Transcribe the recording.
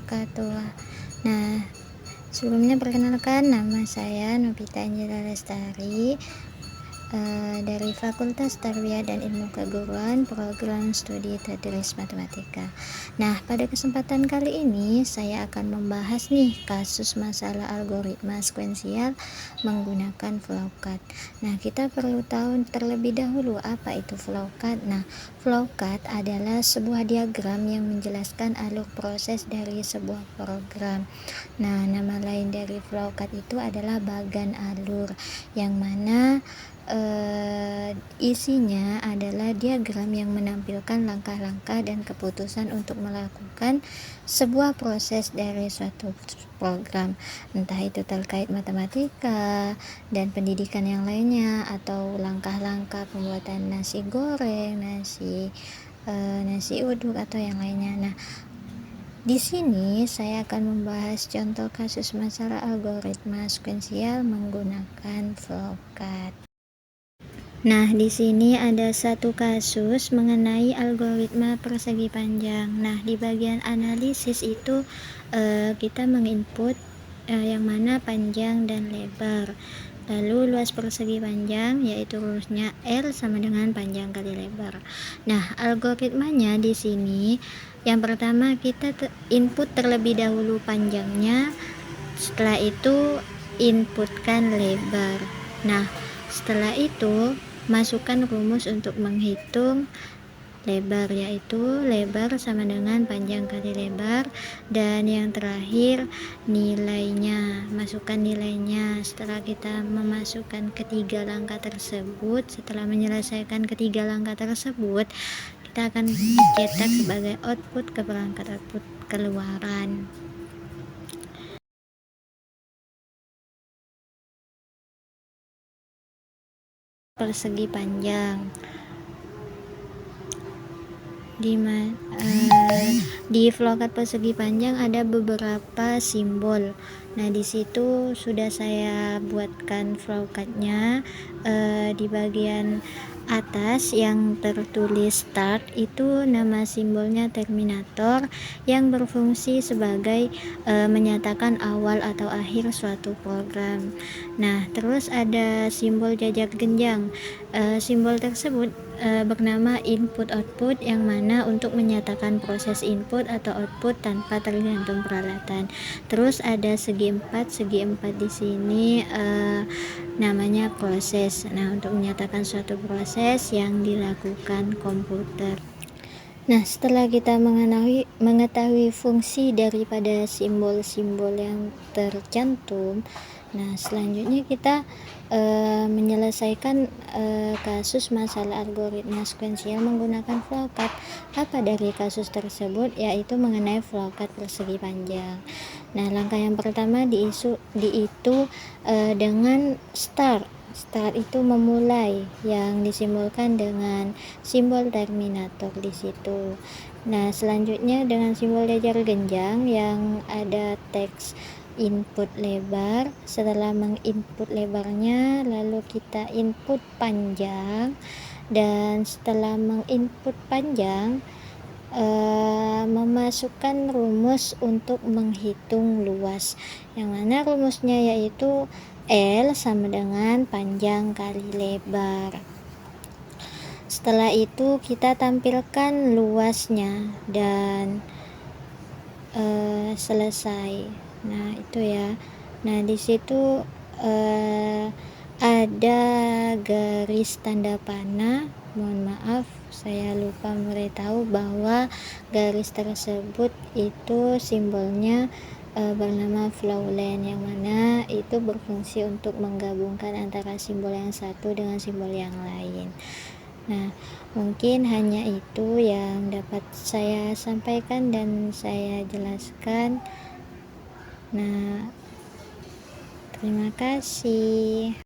wabarakatuh. Nah, sebelumnya perkenalkan, nama saya Novita Angela Lestari, dari Fakultas Tarbiyah dan Ilmu Keguruan, program studi Tadris Matematika. Nah, pada kesempatan kali ini saya akan membahas nih kasus masalah algoritma sekuensial menggunakan flowchart. Nah, kita perlu tahu terlebih dahulu apa itu flowchart. Nah, flowchart adalah sebuah diagram yang menjelaskan alur proses dari sebuah program. Nah, nama lain dari flowchart itu adalah bagan alur, yang mana isinya adalah diagram yang menampilkan langkah-langkah dan keputusan untuk melakukan sebuah proses dari suatu program, entah itu terkait matematika dan pendidikan yang lainnya, atau langkah-langkah pembuatan nasi goreng, nasi uduk atau yang lainnya. Nah, di sini saya akan membahas contoh kasus masalah algoritma sekuensial menggunakan flowchart. Nah, di sini ada satu kasus mengenai algoritma persegi panjang. Nah, di bagian analisis itu kita menginput yang mana panjang dan lebar. Lalu luas persegi panjang yaitu rumusnya L sama dengan panjang kali lebar. Nah, algoritmanya di sini yang pertama kita input terlebih dahulu panjangnya, setelah itu inputkan lebar. Nah, setelah itu masukkan rumus untuk menghitung lebar, yaitu lebar sama dengan panjang kali lebar, dan yang terakhir nilainya, masukkan nilainya. Setelah kita memasukkan ketiga langkah tersebut, setelah menyelesaikan ketiga langkah tersebut, kita akan dicetak sebagai output ke perangkat output keluaran. Persegi panjang di flowchart persegi panjang ada beberapa simbol. Nah, di situ sudah saya buatkan flowchartnya. Di bagian atas yang tertulis start itu nama simbolnya terminator yang berfungsi sebagai menyatakan awal atau akhir suatu program. Nah, terus ada simbol jajar genjang. Simbol tersebut bernama input output, yang mana untuk menyatakan proses input atau output tanpa tergantung peralatan. Terus ada segi empat di sini namanya proses. Nah, untuk menyatakan suatu proses yang dilakukan komputer. Nah, setelah kita mengetahui fungsi daripada simbol-simbol yang tercantum, nah selanjutnya kita menyelesaikan kasus masalah algoritma sekuensial menggunakan flowchart. Apa dari kasus tersebut? Yaitu mengenai flowchart persegi panjang. Nah, langkah yang pertama diitu dengan start itu memulai, yang disimbolkan dengan simbol terminator di situ. Nah, selanjutnya dengan simbol jajar genjang yang ada teks input lebar. Setelah menginput lebarnya, lalu kita input panjang, dan setelah menginput panjang memasukkan rumus untuk menghitung luas, yang mana rumusnya yaitu L sama dengan panjang kali lebar. Setelah itu kita tampilkan luasnya dan selesai. Nah, itu ya. Nah, di situ ada garis tanda panah. Mohon maaf, saya lupa memberitahu bahwa garis tersebut itu simbolnya bernama flowline, yang mana itu berfungsi untuk menggabungkan antara simbol yang satu dengan simbol yang lain. Nah, mungkin hanya itu yang dapat saya sampaikan dan saya jelaskan. Nah, terima kasih.